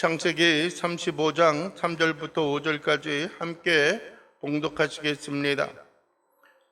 창세기 35장 3절부터 5절까지 함께 봉독하시겠습니다.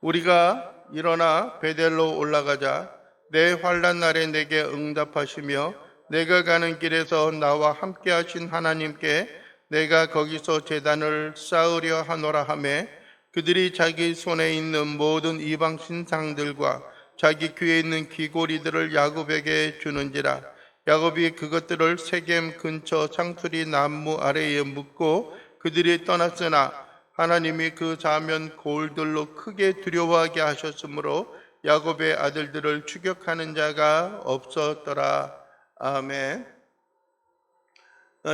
우리가 일어나 베델로 올라가자. 내 환난 날에 내게 응답하시며 내가 가는 길에서 나와 함께 하신 하나님께 내가 거기서 제단을 쌓으려 하노라 하며, 그들이 자기 손에 있는 모든 이방 신상들과 자기 귀에 있는 귀고리들을 야곱에게 주는지라. 야곱이 그것들을 세겜 근처 창수리 나무 아래에 묻고 그들이 떠났으나 하나님이 그 자면 고을들로 크게 두려워하게 하셨으므로 야곱의 아들들을 추격하는 자가 없었더라. 아멘.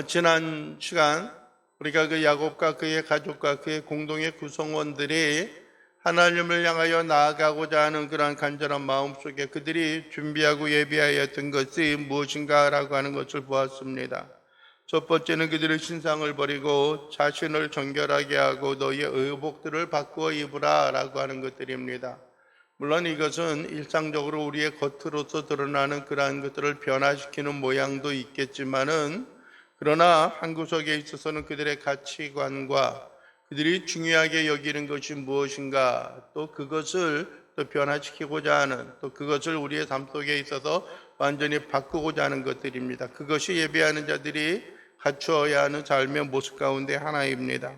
지난 시간 우리가 그 야곱과 그의 가족과 그의 공동의 구성원들이 하나님을 향하여 나아가고자 하는 그러한 간절한 마음 속에 그들이 준비하고 예비하였던 것이 무엇인가라고 하는 것을 보았습니다. 첫 번째는 그들의 신상을 버리고 자신을 정결하게 하고 너희의 의복들을 바꾸어 입으라 라고 하는 것들입니다. 물론 이것은 일상적으로 우리의 겉으로서 드러나는 그러한 것들을 변화시키는 모양도 있겠지만은, 그러나 한 구석에 있어서는 그들의 가치관과 그들이 중요하게 여기는 것이 무엇인가, 또 그것을 또 변화시키고자 하는, 또 그것을 우리의 삶 속에 있어서 완전히 바꾸고자 하는 것들입니다. 그것이 예배하는 자들이 갖추어야 하는 삶의 모습 가운데 하나입니다.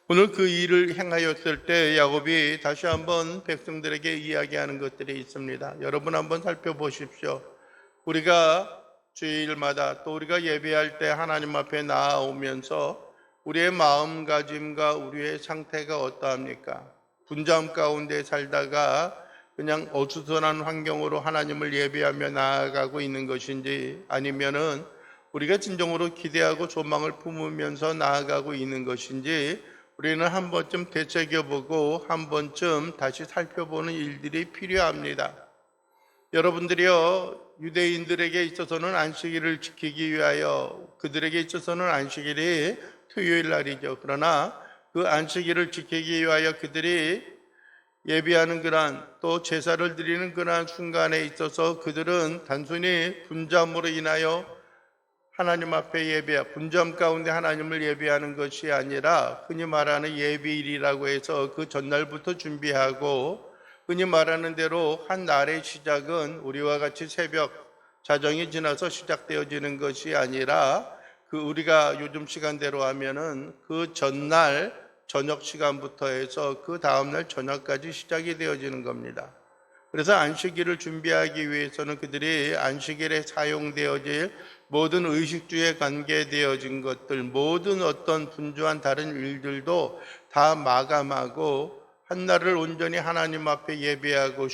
오늘 그 일을 행하였을 때 야곱이 다시 한번 백성들에게 이야기하는 것들이 있습니다. 여러분 한번 살펴보십시오. 우리가 주일마다 또 우리가 예배할 때 하나님 앞에 나아오면서 우리의 마음가짐과 우리의 상태가 어떠합니까? 분주함 가운데 살다가 그냥 어수선한 환경으로 하나님을 예배하며 나아가고 있는 것인지, 아니면은 우리가 진정으로 기대하고 소망을 품으면서 나아가고 있는 것인지, 우리는 한 번쯤 되새겨보고 한 번쯤 다시 살펴보는 일들이 필요합니다. 여러분들이요, 유대인들에게 있어서는 안식일을 지키기 위하여 그들에게 있어서는 안식일이 토요일 날이죠. 그러나 그 안식일을 지키기 위하여 그들이 예비하는 그러한, 또 제사를 드리는 그러한 순간에 있어서 그들은 단순히 분주함으로 인하여 하나님 앞에 분주함 가운데 하나님을 예배하는 것이 아니라 흔히 말하는 예비일이라고 해서 그 전날부터 준비하고, 흔히 말하는 대로 한 날의 시작은 우리와 같이 새벽 자정이 지나서 시작되어지는 것이 아니라, 그 우리가 요즘 시간대로 하면은 그 전날 저녁 시간부터 해서 그 다음날 저녁까지 시작이 되어지는 겁니다. 그래서 안식일을 준비하기 위해서는 그들이 안식일에 사용되어질 모든 의식주에 관계되어진 것들, 모든 어떤 분주한 다른 일들도 다 마감하고 한날을 온전히 하나님 앞에 예배하고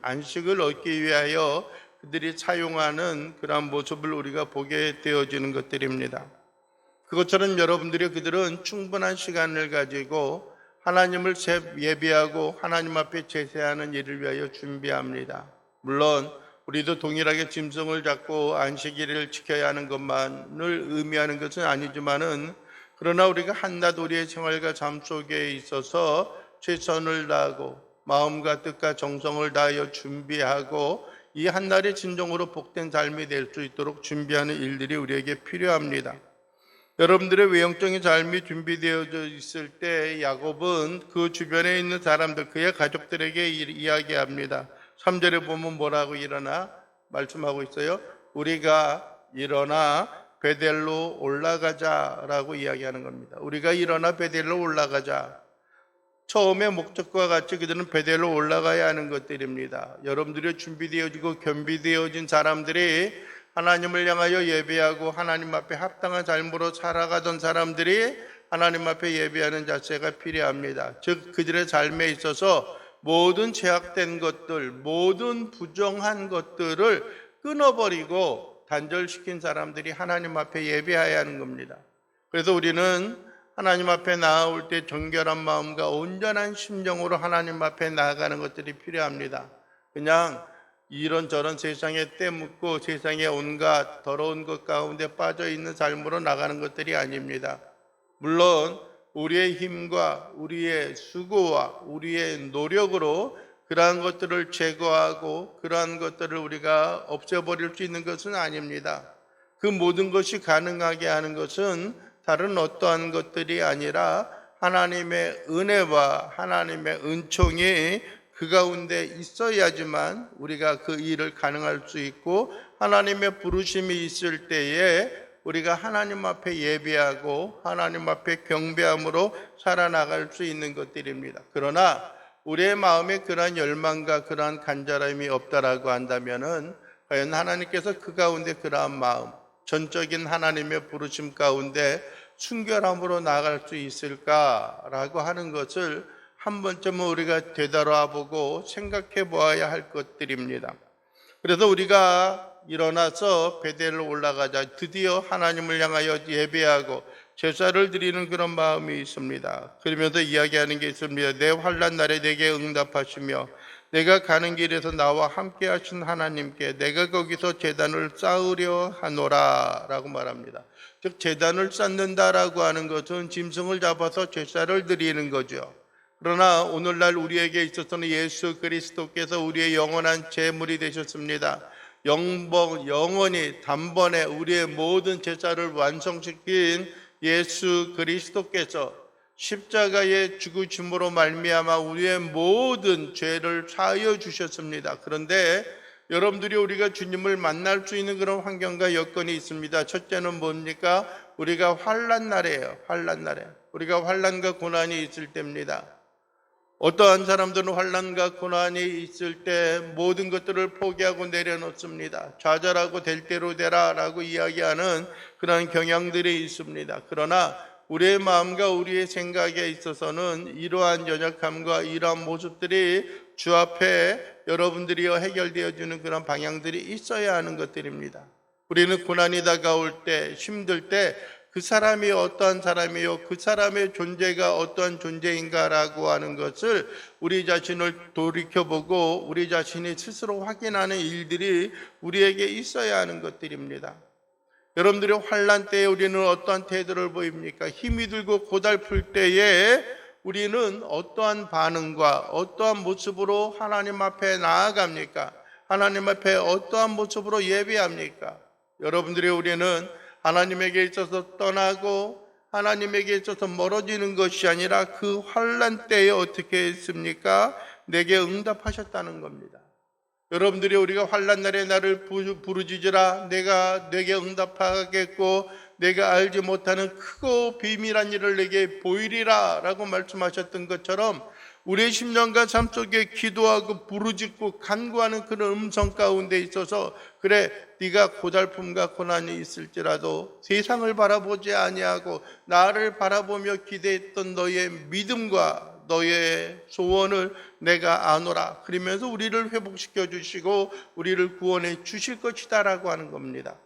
안식을 얻기 위하여 그들이 사용하는 그러한 모습을 우리가 보게 되어지는 것들입니다. 그것처럼 여러분들이 그들은 충분한 시간을 가지고 하나님을 예배하고 하나님 앞에 제사하는 일을 위하여 준비합니다. 물론 우리도 동일하게 짐승을 잡고 안식일을 지켜야 하는 것만을 의미하는 것은 아니지만은, 그러나 우리가 한낱 우리의 생활과 삶 속에 있어서 최선을 다하고 마음과 뜻과 정성을 다하여 준비하고 이 한날이 진정으로 복된 삶이 될 수 있도록 준비하는 일들이 우리에게 필요합니다. 여러분들의 외형적인 삶이 준비되어져 있을 때 야곱은 그 주변에 있는 사람들, 그의 가족들에게 이야기합니다. 3절에 보면 뭐라고 말씀하고 있어요? 우리가 일어나 베델로 올라가자라고 이야기하는 겁니다. 우리가 일어나 베델로 올라가자. 처음의 목적과 같이 그들은 베델로 올라가야 하는 것들입니다. 여러분들이 준비되어지고 겸비되어진 사람들이 하나님을 향하여 예배하고 하나님 앞에 합당한 삶으로 살아가던 사람들이 하나님 앞에 예배하는 자세가 필요합니다. 즉 그들의 삶에 있어서 모든 제약된 것들, 모든 부정한 것들을 끊어버리고 단절시킨 사람들이 하나님 앞에 예배해야 하는 겁니다. 그래서 우리는 하나님 앞에 나아올 때 정결한 마음과 온전한 심정으로 하나님 앞에 나아가는 것들이 필요합니다. 그냥 이런저런 세상에 때묻고 세상에 온갖 더러운 것 가운데 빠져 있는 삶으로 나가는 것들이 아닙니다. 물론 우리의 힘과 우리의 수고와 우리의 노력으로 그러한 것들을 제거하고 그러한 것들을 우리가 없애버릴 수 있는 것은 아닙니다. 그 모든 것이 가능하게 하는 것은 다른 어떠한 것들이 아니라 하나님의 은혜와 하나님의 은총이 그 가운데 있어야지만 우리가 그 일을 가능할 수 있고, 하나님의 부르심이 있을 때에 우리가 하나님 앞에 예배하고 하나님 앞에 경배함으로 살아나갈 수 있는 것들입니다. 그러나 우리의 마음에 그러한 열망과 그러한 간절함이 없다라고 한다면은 과연 하나님께서 그 가운데 그러한 마음, 전적인 하나님의 부르심 가운데 순결함으로 나아갈 수 있을까라고 하는 것을 한 번쯤은 우리가 되돌아보고 생각해 보아야 할 것들입니다. 그래서 우리가 일어나서 베델로 올라가자 드디어 하나님을 향하여 예배하고 제사를 드리는 그런 마음이 있습니다. 그러면서 이야기하는 게 있습니다. 내 환난 날에 내게 응답하시며 내가 가는 길에서 나와 함께 하신 하나님께 내가 거기서 제단을 쌓으려 하노라 라고 말합니다. 즉 제단을 쌓는다라고 하는 것은 짐승을 잡아서 제사를 드리는 거죠. 그러나 오늘날 우리에게 있어서는 예수 그리스도께서 우리의 영원한 제물이 되셨습니다. 영원히 단번에 우리의 모든 제사를 완성시킨 예수 그리스도께서 십자가의 죽으심으로 말미암아 우리의 모든 죄를 사하여 주셨습니다. 그런데 여러분들이 우리가 주님을 만날 수 있는 그런 환경과 여건이 있습니다. 첫째는 뭡니까? 우리가 환난 날이에요. 환난 날에 우리가 환난과 고난이 있을 때입니다. 어떠한 사람들은 환난과 고난이 있을 때 모든 것들을 포기하고 내려놓습니다. 좌절하고 될 대로 되라 라고 이야기하는 그런 경향들이 있습니다. 그러나 우리의 마음과 우리의 생각에 있어서는 이러한 연약함과 이러한 모습들이 주 앞에 여러분들이여 해결되어 주는 그런 방향들이 있어야 하는 것들입니다. 우리는 고난이 다가올 때, 힘들 때 그 사람이 어떠한 사람이요, 그 사람의 존재가 어떠한 존재인가라고 하는 것을 우리 자신을 돌이켜보고 우리 자신이 스스로 확인하는 일들이 우리에게 있어야 하는 것들입니다. 여러분들이 환난 때에 우리는 어떠한 태도를 보입니까? 힘이 들고 고달플 때에 우리는 어떠한 반응과 어떠한 모습으로 하나님 앞에 나아갑니까? 하나님 앞에 어떠한 모습으로 예배합니까? 여러분들이 우리는 하나님에게 있어서 떠나고 하나님에게 있어서 멀어지는 것이 아니라 그 환난 때에 어떻게 했습니까? 내게 응답하셨다는 겁니다. 여러분들이 우리가 환난 날에 나를 부르짖으라 내가 내게 응답하겠고 내가 알지 못하는 크고 비밀한 일을 내게 보이리라 라고 말씀하셨던 것처럼 우리의 심령과 삶 속에 기도하고 부르짖고 간구하는 그런 음성 가운데 있어서 그래 네가 고달픔과 고난이 있을지라도 세상을 바라보지 아니하고 나를 바라보며 기대했던 너의 믿음과 너의 소원을 내가 아노라 그러면서 우리를 회복시켜 주시고 우리를 구원해 주실 것이다 라고 하는 겁니다.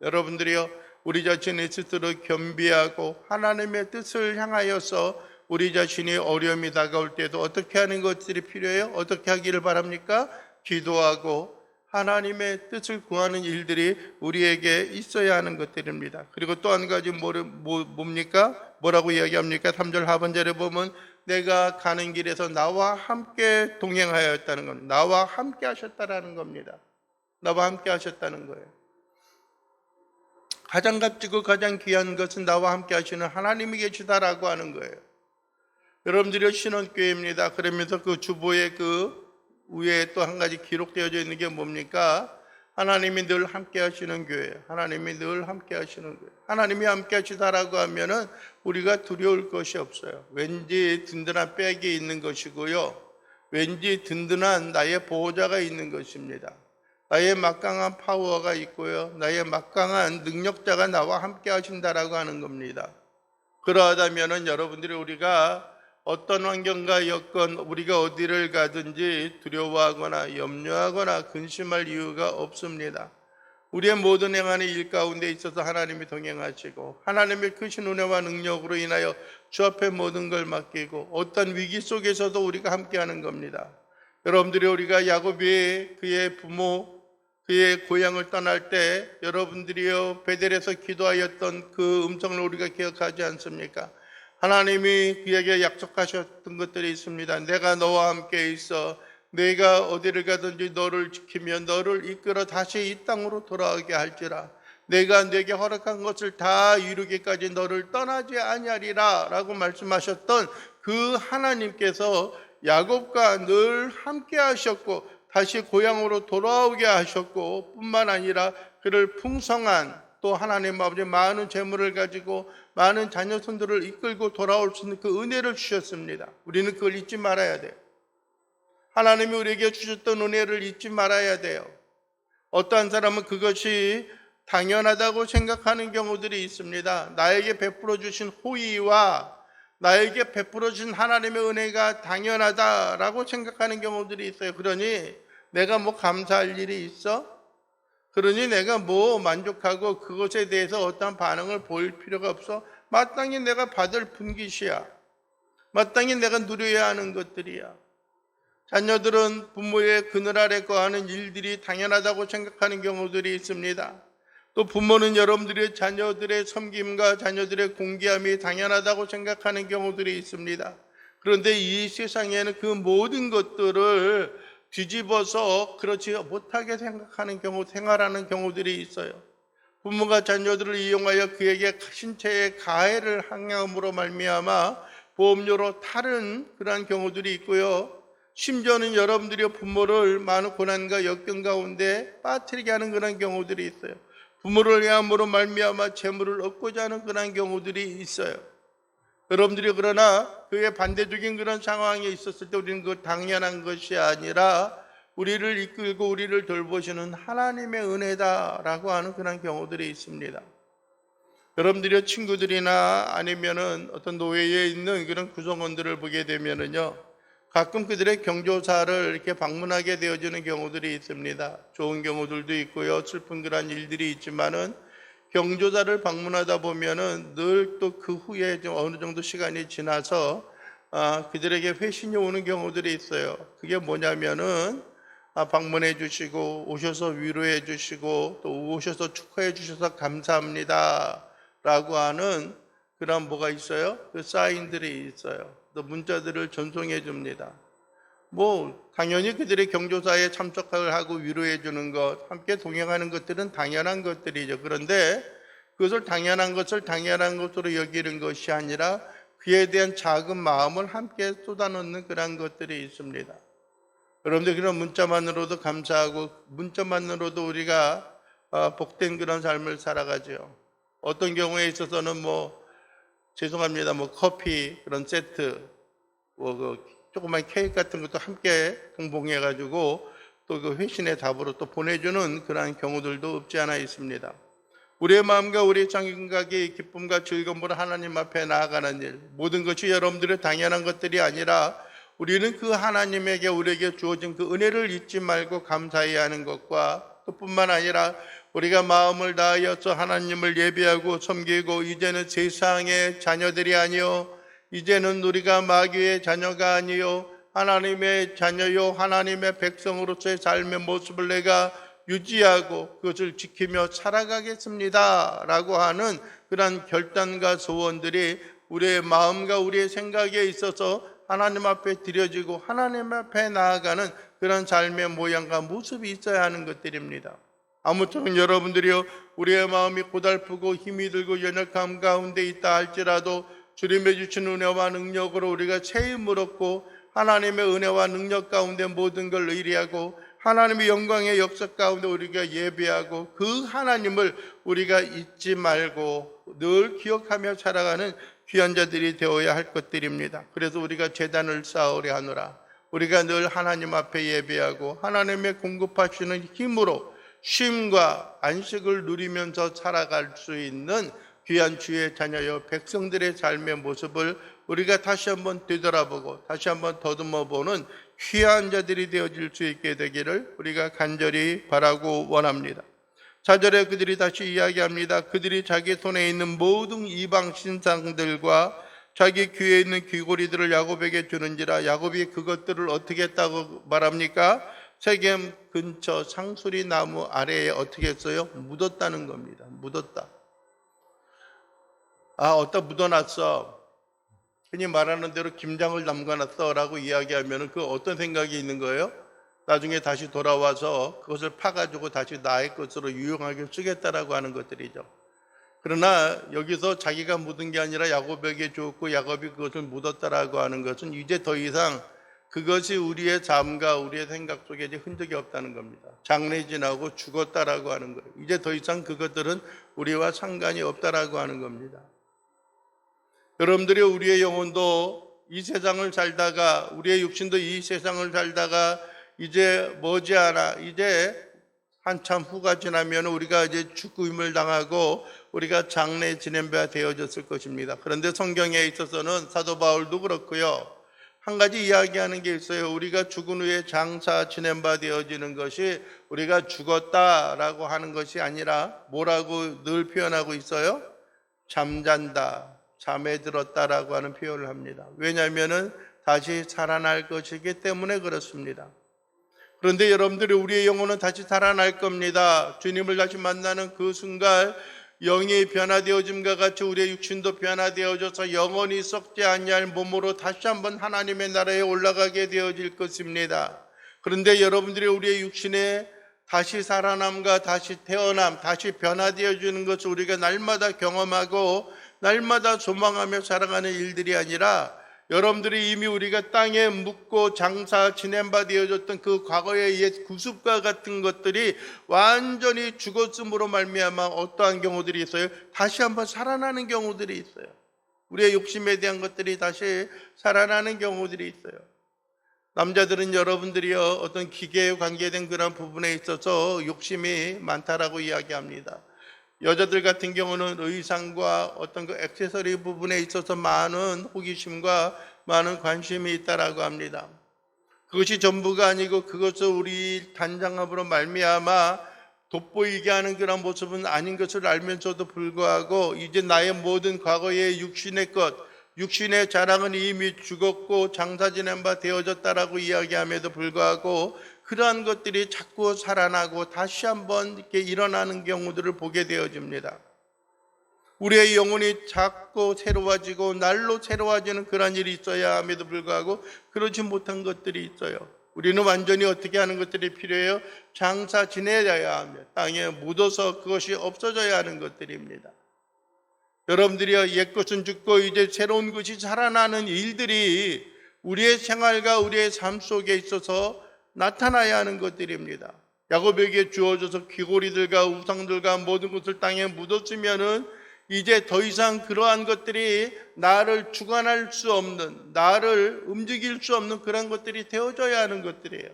여러분들이요 우리 자신의 스스로 겸비하고 하나님의 뜻을 향하여서 우리 자신이 어려움이 다가올 때도 어떻게 하는 것들이 필요해요? 어떻게 하기를 바랍니까? 기도하고 하나님의 뜻을 구하는 일들이 우리에게 있어야 하는 것들입니다. 그리고 또 한 가지 뭡니까? 뭐라고 이야기합니까? 3절 하반절에 보면 내가 가는 길에서 나와 함께 동행하였다는 겁니다. 나와 함께 하셨다라는 겁니다. 나와 함께 하셨다는 거예요. 가장 값지고 가장 귀한 것은 나와 함께 하시는 하나님이 계시다라고 하는 거예요. 여러분들이 신혼교회입니다. 그러면서 그 주보의 그 위에 또 한 가지 기록되어져 있는 게 뭡니까? 하나님이 늘 함께 하시는 교회. 하나님이 늘 함께 하시는 교회. 하나님이 함께 하시다라고 하면은 우리가 두려울 것이 없어요. 왠지 든든한 백이 있는 것이고요. 왠지 든든한 나의 보호자가 있는 것입니다. 나의 막강한 파워가 있고요. 나의 막강한 능력자가 나와 함께 하신다라고 하는 겁니다. 그러하다면은 여러분들이 우리가 어떤 환경과 여건 우리가 어디를 가든지 두려워하거나 염려하거나 근심할 이유가 없습니다. 우리의 모든 행하는 일 가운데 있어서 하나님이 동행하시고 하나님의 크신 은혜와 능력으로 인하여 주 앞에 모든 걸 맡기고 어떤 위기 속에서도 우리가 함께하는 겁니다. 여러분들이 우리가 야곱이 그의 부모 그의 고향을 떠날 때 여러분들이요 베델에서 기도하였던 그 음성을 우리가 기억하지 않습니까? 하나님이 그에게 약속하셨던 것들이 있습니다. 내가 너와 함께 있어 내가 어디를 가든지 너를 지키며 너를 이끌어 다시 이 땅으로 돌아오게 할지라. 내가 내게 허락한 것을 다 이루기까지 너를 떠나지 아니하리라 라고 말씀하셨던 그 하나님께서 야곱과 늘 함께 하셨고 다시 고향으로 돌아오게 하셨고 뿐만 아니라 그를 풍성한 또 하나님 아버지 많은 재물을 가지고 많은 자녀손들을 이끌고 돌아올 수 있는 그 은혜를 주셨습니다. 우리는 그걸 잊지 말아야 돼요. 하나님이 우리에게 주셨던 은혜를 잊지 말아야 돼요. 어떠한 사람은 그것이 당연하다고 생각하는 경우들이 있습니다. 나에게 베풀어 주신 호의와 나에게 베풀어 주신 하나님의 은혜가 당연하다라고 생각하는 경우들이 있어요. 그러니 내가 뭐 감사할 일이 있어? 그러니 내가 뭐 만족하고 그것에 대해서 어떠한 반응을 보일 필요가 없어? 마땅히 내가 받을 분깃이야. 마땅히 내가 누려야 하는 것들이야. 자녀들은 부모의 그늘 아래 거하는 일들이 당연하다고 생각하는 경우들이 있습니다. 또 부모는 여러분들의 자녀들의 섬김과 자녀들의 공개함이 당연하다고 생각하는 경우들이 있습니다. 그런데 이 세상에는 그 모든 것들을 뒤집어서 그렇지 못하게 생활하는 경우들이 있어요. 부모가 자녀들을 이용하여 그에게 신체의 가해를 항함으로 말미암아 보험료로 탈은 그러한 경우들이 있고요. 심지어는 여러분들이 부모를 많은 고난과 역경 가운데 빠뜨리게 하는 그런 경우들이 있어요. 부모를 해함으로 말미암아 재물을 얻고자 하는 그런 경우들이 있어요. 여러분들이 그러나 그의 반대적인 그런 상황에 있었을 때 우리는 그 당연한 것이 아니라 우리를 이끌고 우리를 돌보시는 하나님의 은혜다라고 하는 그런 경우들이 있습니다. 여러분들이 친구들이나 아니면은 어떤 노예에 있는 그런 구성원들을 보게 되면은요, 가끔 그들의 경조사를 이렇게 방문하게 되어지는 경우들이 있습니다. 좋은 경우들도 있고요, 슬픈 그런 일들이 있지만은 경조사를 방문하다 보면은 늘 또 그 후에 좀 어느 정도 시간이 지나서 그들에게 회신이 오는 경우들이 있어요. 그게 뭐냐면은 방문해 주시고 오셔서 위로해 주시고 또 오셔서 축하해 주셔서 감사합니다 라고 하는 그런 뭐가 있어요? 그 사인들이 있어요. 또 문자들을 전송해 줍니다. 뭐 당연히 그들의 경조사에 참석을 하고 위로해 주는 것, 함께 동행하는 것들은 당연한 것들이죠. 그런데 그것을 당연한 것으로 여기는 것이 아니라 그에 대한 작은 마음을 함께 쏟아놓는 그런 것들이 있습니다. 여러분들 그런 문자만으로도 감사하고 문자만으로도 우리가 복된 그런 삶을 살아가죠. 어떤 경우에 있어서는 죄송합니다. 커피 그런 세트, 그 조그만 케이크 같은 것도 함께 동봉해가지고 또 그 회신의 답으로 또 보내주는 그런 경우들도 없지 않아 있습니다. 우리의 마음과 우리의 생각이 기쁨과 즐거움으로 하나님 앞에 나아가는 일, 모든 것이 여러분들의 당연한 것들이 아니라 우리는 그 하나님에게 우리에게 주어진 그 은혜를 잊지 말고 감사해야 하는 것과 또 뿐만 아니라 우리가 마음을 다하여서 하나님을 예배하고 섬기고 이제는 세상의 자녀들이 아니요 이제는 우리가 마귀의 자녀가 아니요 하나님의 자녀요 하나님의 백성으로서의 삶의 모습을 내가 유지하고 그것을 지키며 살아가겠습니다 라고 하는 그런 결단과 소원들이 우리의 마음과 우리의 생각에 있어서 하나님 앞에 드려지고 하나님 앞에 나아가는 그런 삶의 모양과 모습이 있어야 하는 것들입니다. 아무쪼록 여러분들이요 우리의 마음이 고달프고 힘이 들고 연약함 가운데 있다 할지라도 주님의 주신 은혜와 능력으로 우리가 새 힘을 얻고 하나님의 은혜와 능력 가운데 모든 걸 의리하고 하나님의 영광의 역사 가운데 우리가 예배하고 그 하나님을 우리가 잊지 말고 늘 기억하며 살아가는 귀한 자들이 되어야 할 것들입니다. 그래서 우리가 제단을 쌓으려 하노라. 우리가 늘 하나님 앞에 예배하고 하나님의 공급하시는 힘으로 쉼과 안식을 누리면서 살아갈 수 있는 귀한 주의 자녀여 백성들의 삶의 모습을 우리가 다시 한번 되돌아보고 다시 한번 더듬어보는 귀한 자들이 되어질 수 있게 되기를 우리가 간절히 바라고 원합니다. 4절에 그들이 다시 이야기합니다. 그들이 자기 손에 있는 모든 이방 신상들과 자기 귀에 있는 귀고리들을 야곱에게 주는지라. 야곱이 그것들을 어떻게 했다고 말합니까? 세겜 근처 상수리 나무 아래에 어떻게 했어요? 묻었다는 겁니다. 묻었다. 어디다 묻어놨어. 흔히 말하는 대로 김장을 담가놨어 라고 이야기하면 그 어떤 생각이 있는 거예요? 나중에 다시 돌아와서 그것을 파가지고 다시 나의 것으로 유용하게 쓰겠다라고 하는 것들이죠. 그러나 여기서 자기가 묻은 게 아니라 야곱에게 주었고 야곱이 그것을 묻었다라고 하는 것은 이제 더 이상 그것이 우리의 삶과 우리의 생각 속에 이제 흔적이 없다는 겁니다. 장래 지나고 죽었다라고 하는 거예요. 이제 더 이상 그것들은 우리와 상관이 없다라고 하는 겁니다. 여러분들이 우리의 영혼도 이 세상을 살다가 우리의 육신도 이 세상을 살다가 이제 머지않아 이제 한참 후가 지나면 우리가 이제 죽음을 당하고 우리가 장래 지낸 바 되어졌을 것입니다. 그런데 성경에 있어서는 사도 바울도 그렇고요. 한 가지 이야기하는 게 있어요. 우리가 죽은 후에 장사 지낸 바 되어지는 것이 우리가 죽었다라고 하는 것이 아니라 뭐라고 늘 표현하고 있어요? 잠잔다, 잠에 들었다라고 하는 표현을 합니다. 왜냐하면 다시 살아날 것이기 때문에 그렇습니다. 그런데 여러분들이 우리의 영혼은 다시 살아날 겁니다. 주님을 다시 만나는 그 순간 영이 변화되어짐과 같이 우리의 육신도 변화되어져서 영원히 썩지 아니할 몸으로 다시 한번 하나님의 나라에 올라가게 되어질 것입니다. 그런데 여러분들이 우리의 육신에 다시 살아남과 다시 태어남, 다시 변화되어지는 것을 우리가 날마다 경험하고 날마다 소망하며 살아가는 일들이 아니라 여러분들이 이미 우리가 땅에 묻고 장사 지낸 바 되어졌던 그 과거의 옛 구습과 같은 것들이 완전히 죽었음으로 말미암아 어떠한 경우들이 있어요? 다시 한번 살아나는 경우들이 있어요. 우리의 욕심에 대한 것들이 다시 살아나는 경우들이 있어요. 남자들은 여러분들이요 어떤 기계에 관계된 그런 부분에 있어서 욕심이 많다라고 이야기합니다. 여자들 같은 경우는 의상과 어떤 그 액세서리 부분에 있어서 많은 호기심과 많은 관심이 있다라고 합니다. 그것이 전부가 아니고 그것을 우리 단장함으로 말미암아 돋보이게 하는 그런 모습은 아닌 것을 알면서도 불구하고 이제 나의 모든 과거의 육신의 것, 육신의 자랑은 이미 죽었고 장사 지낸 바 되어졌다라고 이야기함에도 불구하고 그러한 것들이 자꾸 살아나고 다시 한번 이렇게 일어나는 경우들을 보게 되어집니다. 우리의 영혼이 자꾸 새로워지고 날로 새로워지는 그런 일이 있어야 함에도 불구하고 그렇지 못한 것들이 있어요. 우리는 완전히 어떻게 하는 것들이 필요해요? 장사 지내야 하며 땅에 묻어서 그것이 없어져야 하는 것들입니다. 여러분들이요 옛것은 죽고 이제 새로운 것이 살아나는 일들이 우리의 생활과 우리의 삶 속에 있어서 나타나야 하는 것들입니다. 야곱에게 주어져서 귀고리들과 우상들과 모든 것을 땅에 묻었으면은 이제 더 이상 그러한 것들이 나를 주관할 수 없는, 나를 움직일 수 없는 그런 것들이 되어져야 하는 것들이에요.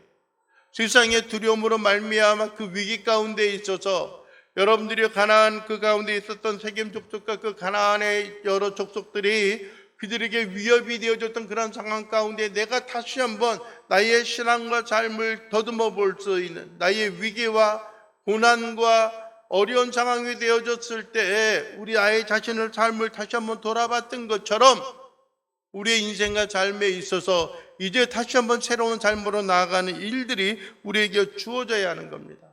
세상의 두려움으로 말미암아 그 위기 가운데 있어서 여러분들이 가나안 그 가운데 있었던 세겜 족속과 그 가나안의 여러 족속들이 그들에게 위협이 되어졌던 그런 상황 가운데 내가 다시 한번 나의 신앙과 삶을 더듬어 볼 수 있는 나의 위기와 고난과 어려운 상황이 되어졌을 때 우리 아이 자신의 삶을 다시 한번 돌아봤던 것처럼 우리의 인생과 삶에 있어서 이제 다시 한번 새로운 삶으로 나아가는 일들이 우리에게 주어져야 하는 겁니다.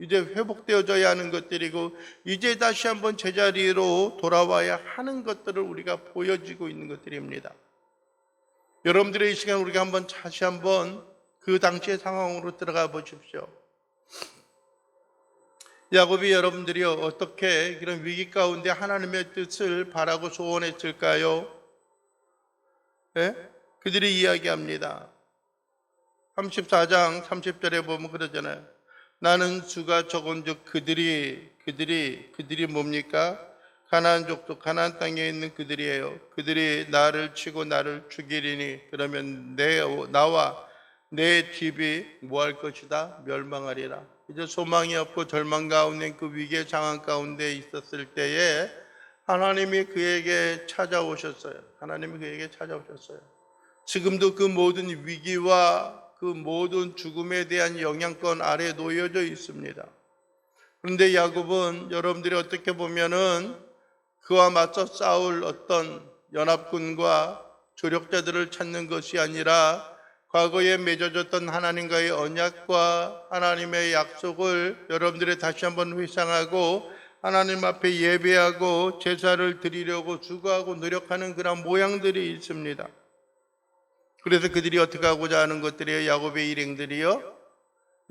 이제 회복되어져야 하는 것들이고 이제 다시 한번 제자리로 돌아와야 하는 것들을 우리가 보여지고 있는 것들입니다. 여러분들의 이 시간 우리가 한번 다시 한번 그 당시의 상황으로 들어가 보십시오. 야곱이 여러분들이요 어떻게 이런 위기 가운데 하나님의 뜻을 바라고 소원했을까요? 네? 그들이 이야기합니다. 34장 30절에 보면 그러잖아요. 나는 수가 적은즉 그들이 뭡니까? 가나안 족속 가나안 땅에 있는 그들이에요. 그들이 나를 치고 나를 죽이리니 그러면 나와 내 집이 뭐 할 것이다? 멸망하리라. 이제 소망이 없고 절망 가운데 그 위기의 상황 가운데 있었을 때에 하나님이 그에게 찾아오셨어요. 하나님이 그에게 찾아오셨어요. 지금도 그 모든 위기와 그 모든 죽음에 대한 영향권 아래에 놓여져 있습니다. 그런데 야곱은 여러분들이 어떻게 보면은 그와 맞서 싸울 어떤 연합군과 조력자들을 찾는 것이 아니라 과거에 맺어졌던 하나님과의 언약과 하나님의 약속을 여러분들이 다시 한번 회상하고 하나님 앞에 예배하고 제사를 드리려고 수고하고 노력하는 그런 모양들이 있습니다. 그래서 그들이 어떻게 하고자 하는 것들이에요? 야곱의 일행들이요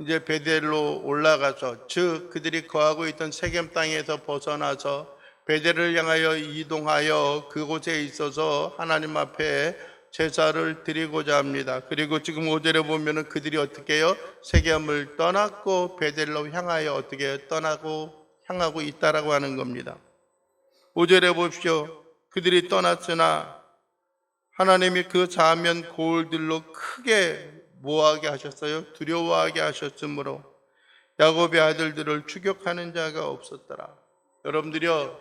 이제 베델로 올라가서, 즉 그들이 거하고 있던 세겜 땅에서 벗어나서 베델을 향하여 이동하여 그곳에 있어서 하나님 앞에 제사를 드리고자 합니다. 그리고 지금 5절에 보면은 그들이 어떻게 해요? 세겜을 떠났고 베델로 향하여 어떻게 해요? 향하고 있다라고 하는 겁니다. 5절에 보십시오. 그들이 떠났으나 하나님이 그 사면 고을들로 크게 뭐하게 하셨어요? 두려워하게 하셨으므로 야곱의 아들들을 추격하는 자가 없었더라. 여러분들이요,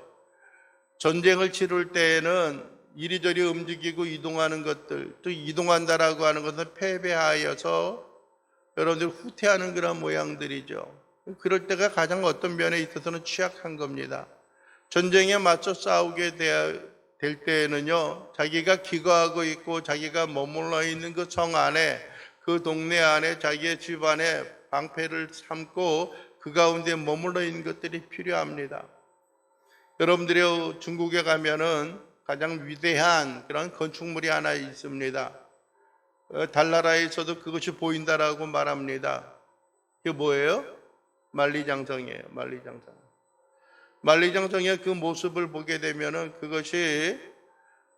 전쟁을 치룰 때에는 이리저리 움직이고 이동하는 것들, 또 이동한다라고 하는 것은 패배하여서 여러분들 후퇴하는 그런 모양들이죠. 그럴 때가 가장 어떤 면에 있어서는 취약한 겁니다. 전쟁에 맞서 싸우게 될 때에는요, 자기가 기거하고 있고 자기가 머물러 있는 그 성 안에, 그 동네 안에, 자기의 집 안에 방패를 삼고 그 가운데 머물러 있는 것들이 필요합니다. 여러분들이 중국에 가면은 가장 위대한 그런 건축물이 하나 있습니다. 달나라에서도 그것이 보인다라고 말합니다. 그게 뭐예요? 만리장성이에요. 만리장성의 그 모습을 보게 되면은 그것이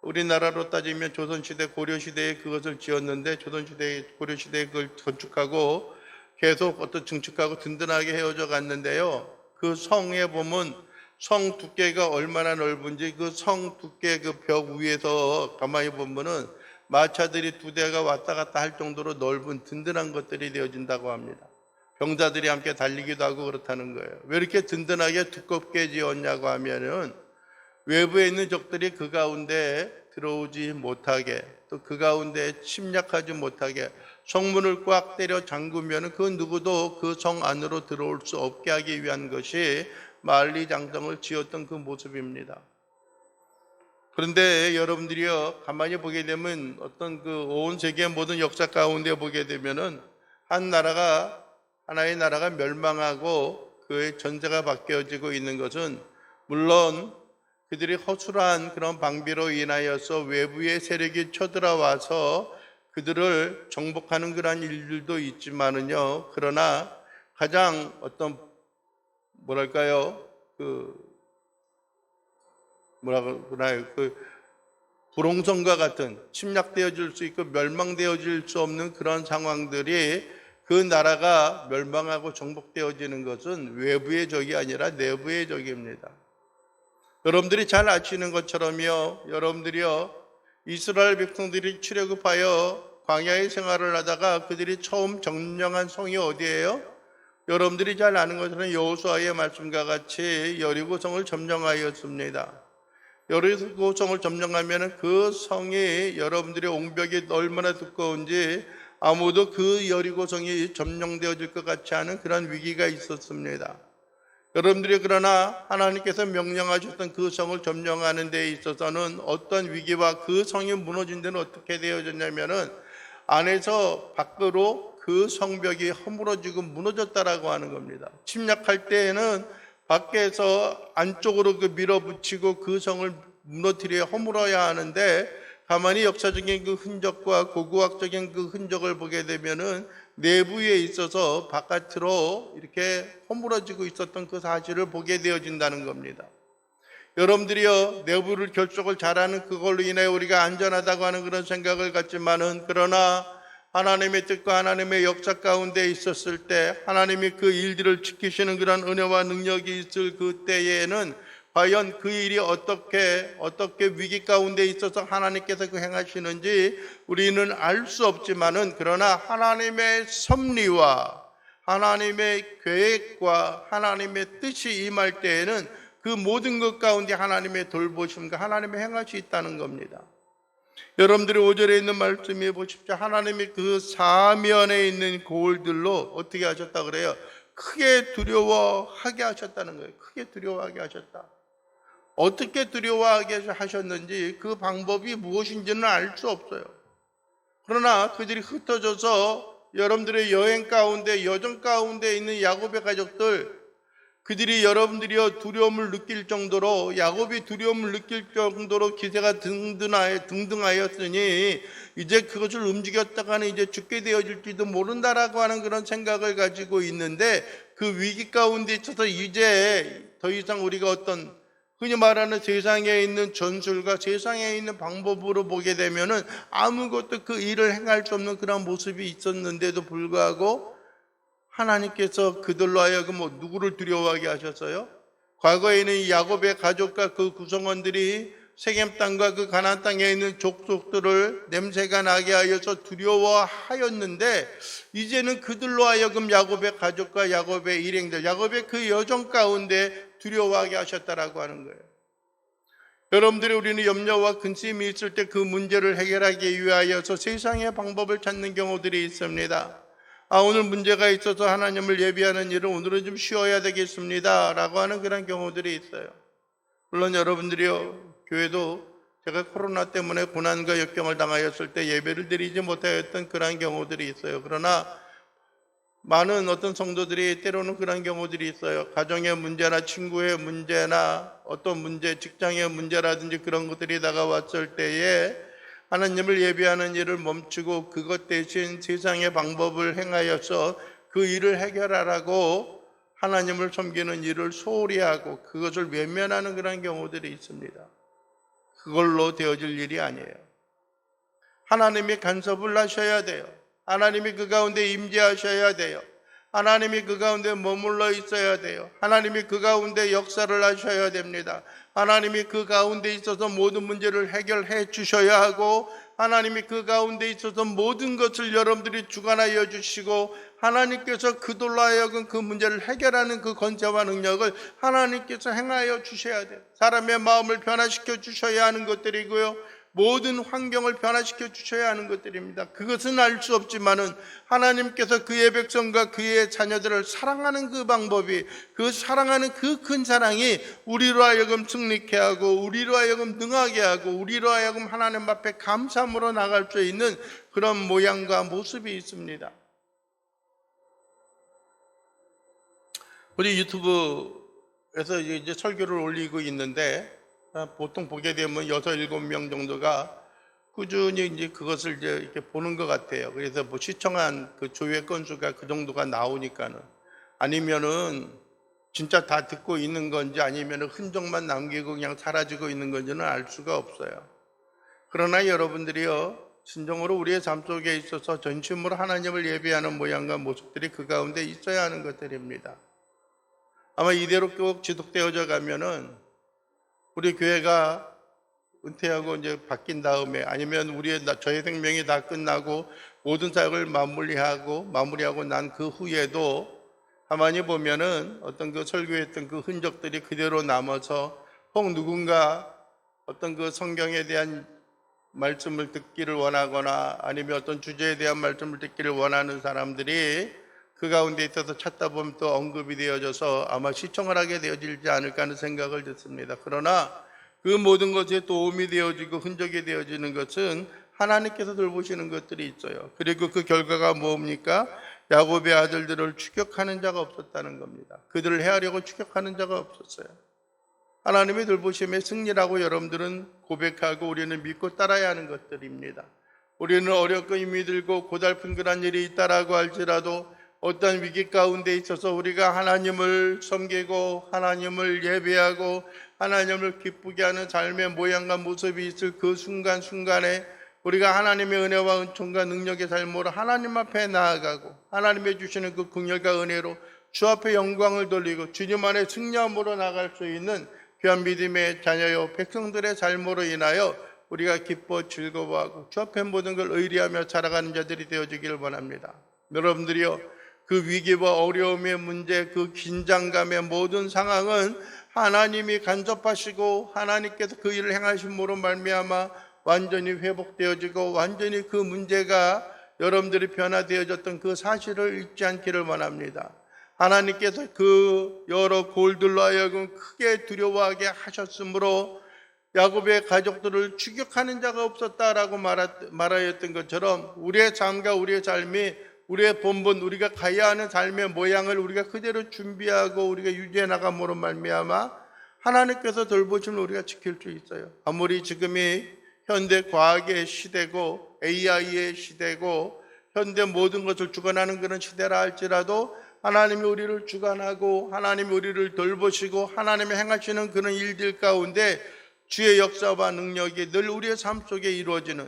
우리나라로 따지면 조선시대, 고려시대에 그것을 지었는데, 조선시대, 고려시대에 그걸 건축하고 계속 어떤 증축하고 든든하게 헤어져 갔는데요. 그 성에 보면 성 두께가 얼마나 넓은지, 그 성 두께 그 벽 위에서 가만히 보면은 마차들이 2대가 왔다 갔다 할 정도로 넓은 든든한 것들이 되어진다고 합니다. 병자들이 함께 달리기도 하고 그렇다는 거예요. 왜 이렇게 든든하게 두껍게 지었냐고 하면은 외부에 있는 적들이 그 가운데 들어오지 못하게, 또 그 가운데 침략하지 못하게 성문을 꽉 때려 잠그면 그 누구도 그 성 안으로 들어올 수 없게 하기 위한 것이 만리장성을 지었던 그 모습입니다. 그런데 여러분들이요, 가만히 보게 되면 어떤 그 온 세계의 모든 역사 가운데 보게 되면은 하나의 나라가 멸망하고 그의 전세가 바뀌어지고 있는 것은, 물론 그들이 허술한 그런 방비로 인하여서 외부의 세력이 쳐들어와서 그들을 정복하는 그런 일들도 있지만은요, 그러나 가장 어떤 불홍성과 같은 침략되어질 수 있고 멸망되어질 수 없는 그런 상황들이, 그 나라가 멸망하고 정복되어지는 것은 외부의 적이 아니라 내부의 적입니다. 여러분들이 잘 아시는 것처럼요, 여러분들이요, 이스라엘 백성들이 출애굽하여 광야의 생활을 하다가 그들이 처음 점령한 성이 어디예요? 여러분들이 잘 아는 것처럼 여호수아의 말씀과 같이 여리고성을 점령하였습니다. 여리고성을 점령하면 그 성이, 여러분들의 옹벽이 얼마나 두꺼운지 아무도 그 여리고성이 점령되어질 것 같지 않은 그런 위기가 있었습니다. 여러분들이 그러나 하나님께서 명령하셨던 그 성을 점령하는 데 있어서는 어떤 위기와 그 성이 무너진 데는 어떻게 되어졌냐면은 안에서 밖으로 그 성벽이 허물어지고 무너졌다라고 하는 겁니다. 침략할 때에는 밖에서 안쪽으로 밀어붙이고 그 성을 무너뜨려 허물어야 하는데, 가만히 역사적인 그 흔적과 고고학적인 그 흔적을 보게 되면은 내부에 있어서 바깥으로 이렇게 허물어지고 있었던 그 사실을 보게 되어진다는 겁니다. 여러분들이요, 내부를 결속을 잘하는 그걸로 인해 우리가 안전하다고 하는 그런 생각을 갖지만은, 그러나 하나님의 뜻과 하나님의 역사 가운데 있었을 때, 하나님이 그 일들을 지키시는 그런 은혜와 능력이 있을 그때에는 과연 그 일이 어떻게 위기 가운데 있어서 하나님께서 그 행하시는지 우리는 알 수 없지만은, 그러나 하나님의 섭리와 하나님의 계획과 하나님의 뜻이 임할 때에는 그 모든 것 가운데 하나님의 돌보심과 하나님의 행하시 있다는 겁니다. 여러분들이 5절에 있는 말씀해 보십시오. 하나님이 그 사면에 있는 고을들로 어떻게 하셨다 그래요? 크게 두려워하게 하셨다는 거예요. 크게 두려워하게 하셨다. 어떻게 두려워하게 하셨는지 그 방법이 무엇인지는 알 수 없어요. 그러나 그들이 흩어져서 여러분들의 여행 가운데, 여정 가운데 있는 야곱의 가족들, 그들이 여러분들이여 두려움을 느낄 정도로, 야곱이 두려움을 느낄 정도로 기세가 등등하였으니 이제 그것을 움직였다가는 이제 죽게 되어질지도 모른다라고 하는 그런 생각을 가지고 있는데, 그 위기 가운데 있어서 이제 더 이상 우리가 어떤 흔히 말하는 세상에 있는 전술과 세상에 있는 방법으로 보게 되면은 아무것도 그 일을 행할 수 없는 그런 모습이 있었는데도 불구하고 하나님께서 그들로 하여금 누구를 두려워하게 하셨어요? 과거에는 이 야곱의 가족과 그 구성원들이 세겜 땅과 그 가나안 땅에 있는 족속들을 냄새가 나게 하여서 두려워하였는데, 이제는 그들로 하여금 야곱의 가족과 야곱의 일행들, 야곱의 그 여정 가운데 두려워하게 하셨다라고 하는 거예요. 여러분들이 우리는 염려와 근심이 있을 때 그 문제를 해결하기 위하여서 세상의 방법을 찾는 경우들이 있습니다. 오늘 문제가 있어서 하나님을 예비하는 일을 오늘은 좀 쉬어야 되겠습니다 라고 하는 그런 경우들이 있어요. 물론 여러분들이요, 교회도 제가 코로나 때문에 고난과 역경을 당하였을 때 예배를 드리지 못하였던 그런 경우들이 있어요. 그러나 많은 어떤 성도들이 때로는 그런 경우들이 있어요. 가정의 문제나 친구의 문제나 어떤 문제, 직장의 문제라든지 그런 것들이 다가왔을 때에 하나님을 예배하는 일을 멈추고 그것 대신 세상의 방법을 행하여서 그 일을 해결하라고 하나님을 섬기는 일을 소홀히 하고 그것을 외면하는 그런 경우들이 있습니다. 그걸로 되어질 일이 아니에요. 하나님이 간섭을 하셔야 돼요. 하나님이 그 가운데 임재하셔야 돼요. 하나님이 그 가운데 머물러 있어야 돼요. 하나님이 그 가운데 역사를 하셔야 됩니다. 하나님이 그 가운데 있어서 모든 문제를 해결해 주셔야 하고, 하나님이 그 가운데 있어서 모든 것을 여러분들이 주관하여 주시고, 하나님께서 그들로 하여금 그 문제를 해결하는 그 권세와 능력을 하나님께서 행하여 주셔야 돼요. 사람의 마음을 변화시켜 주셔야 하는 것들이고요, 모든 환경을 변화시켜 주셔야 하는 것들입니다. 그것은 알 수 없지만은 하나님께서 그의 백성과 그의 자녀들을 사랑하는 그 방법이, 그 사랑하는 그 큰 사랑이 우리로 하여금 승리케 하고 우리로 하여금 능하게 하고 우리로 하여금 하나님 앞에 감사함으로 나갈 수 있는 그런 모양과 모습이 있습니다. 우리 유튜브에서 이제 설교를 올리고 있는데, 보통 보게 되면 6, 7명 정도가 꾸준히 이제 그것을 이제 이렇게 보는 것 같아요. 그래서 시청한 그 조회 건수가 그 정도가 나오니까는, 아니면은 진짜 다 듣고 있는 건지 아니면은 흔적만 남기고 그냥 사라지고 있는 건지는 알 수가 없어요. 그러나 여러분들이요, 진정으로 우리의 삶 속에 있어서 전심으로 하나님을 예배하는 모양과 모습들이 그 가운데 있어야 하는 것들입니다. 아마 이대로 쭉 지속되어져 가면은 우리 교회가 은퇴하고 이제 바뀐 다음에, 아니면 저의 생명이 다 끝나고 모든 사역을 마무리하고 난 그 후에도 가만히 보면은 어떤 그 설교했던 그 흔적들이 그대로 남아서, 혹 누군가 어떤 그 성경에 대한 말씀을 듣기를 원하거나 아니면 어떤 주제에 대한 말씀을 듣기를 원하는 사람들이 그 가운데 있어서 찾다 보면 또 언급이 되어져서 아마 시청을 하게 되어지지 않을까 하는 생각을 듣습니다. 그러나 그 모든 것에 도움이 되어지고 흔적이 되어지는 것은 하나님께서 돌보시는 것들이 있어요. 그리고 그 결과가 뭡니까? 야곱의 아들들을 추격하는 자가 없었다는 겁니다. 그들을 해하려고 추격하는 자가 없었어요. 하나님의 돌보심의 승리라고 여러분들은 고백하고 우리는 믿고 따라야 하는 것들입니다. 우리는 어렵고 힘이 들고 고달픈 그런 일이 있다라고 할지라도 어떤 위기 가운데 있어서 우리가 하나님을 섬기고 하나님을 예배하고 하나님을 기쁘게 하는 삶의 모양과 모습이 있을 그 순간순간에 우리가 하나님의 은혜와 은총과 능력의 삶으로 하나님 앞에 나아가고 하나님의 주시는 그 긍휼과 은혜로 주 앞에 영광을 돌리고 주님 안에 승리함으로 나갈 수 있는 귀한 믿음의 자녀요 백성들의 삶으로 인하여 우리가 기뻐 즐거워하고 주 앞에 모든 걸 의리하며 살아가는 자들이 되어주기를 원합니다. 여러분들이요, 그 위기와 어려움의 문제, 그 긴장감의 모든 상황은 하나님이 간섭하시고 하나님께서 그 일을 행하심으로 말미암아 완전히 회복되어지고 완전히 그 문제가 여러분들이 변화되어졌던 그 사실을 잊지 않기를 원합니다. 하나님께서 그 여러 골들로 하여금 크게 두려워하게 하셨으므로 야곱의 가족들을 추격하는 자가 없었다라고 말하였던 것처럼 우리의 삶과 우리의 삶이 우리의 본분, 우리가 가야 하는 삶의 모양을 우리가 그대로 준비하고 우리가 유지해 나감으로 말미암아 하나님께서 돌보심을 우리가 지킬 수 있어요. 아무리 지금이 현대 과학의 시대고 AI의 시대고 현대 모든 것을 주관하는 그런 시대라 할지라도 하나님이 우리를 주관하고 하나님이 우리를 돌보시고 하나님이 행하시는 그런 일들 가운데 주의 역사와 능력이 늘 우리의 삶 속에 이루어지는,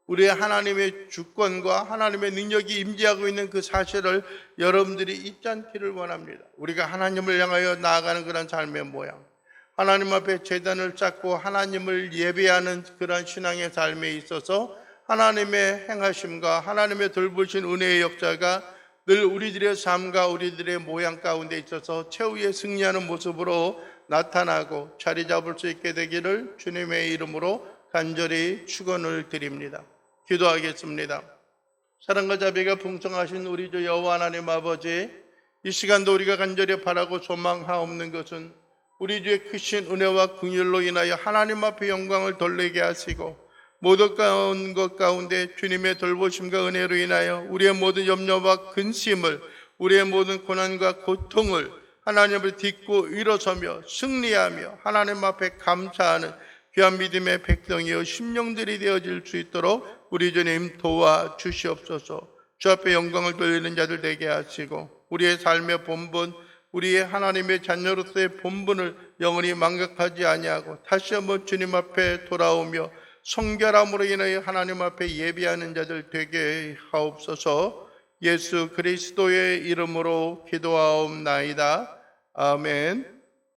우리의 하나님의 주권과 하나님의 능력이 임재하고 있는 그 사실을 여러분들이 잊지 않기를 원합니다. 우리가 하나님을 향하여 나아가는 그런 삶의 모양, 하나님 앞에 제단을 쌓고 하나님을 예배하는 그런 신앙의 삶에 있어서 하나님의 행하심과 하나님의 돌보신 은혜의 역사가 늘 우리들의 삶과 우리들의 모양 가운데 있어서 최후의 승리하는 모습으로 나타나고 자리 잡을 수 있게 되기를 주님의 이름으로 간절히 축원을 드립니다. 기도하겠습니다. 사랑과 자비가 풍성하신 우리 주 여호와 하나님 아버지, 이 시간도 우리가 간절히 바라고 소망하옵는 것은 우리 주의 크신 은혜와 긍휼로 인하여 하나님 앞에 영광을 돌리게 하시고 모든 것 가운데 주님의 돌보심과 은혜로 인하여 우리의 모든 염려와 근심을, 우리의 모든 고난과 고통을 하나님 앞에 딛고 일어서며 승리하며 하나님 앞에 감사하는 귀한 믿음의 백성이여 심령들이 되어질 수 있도록 우리 주님 도와주시옵소서. 주 앞에 영광을 돌리는 자들 되게 하시고 우리의 삶의 본분, 우리의 하나님의 자녀로서의 본분을 영원히 망각하지 아니하고 다시 한번 주님 앞에 돌아오며 성결함으로 인하여 하나님 앞에 예비하는 자들 되게 하옵소서. 예수 그리스도의 이름으로 기도하옵나이다. 아멘.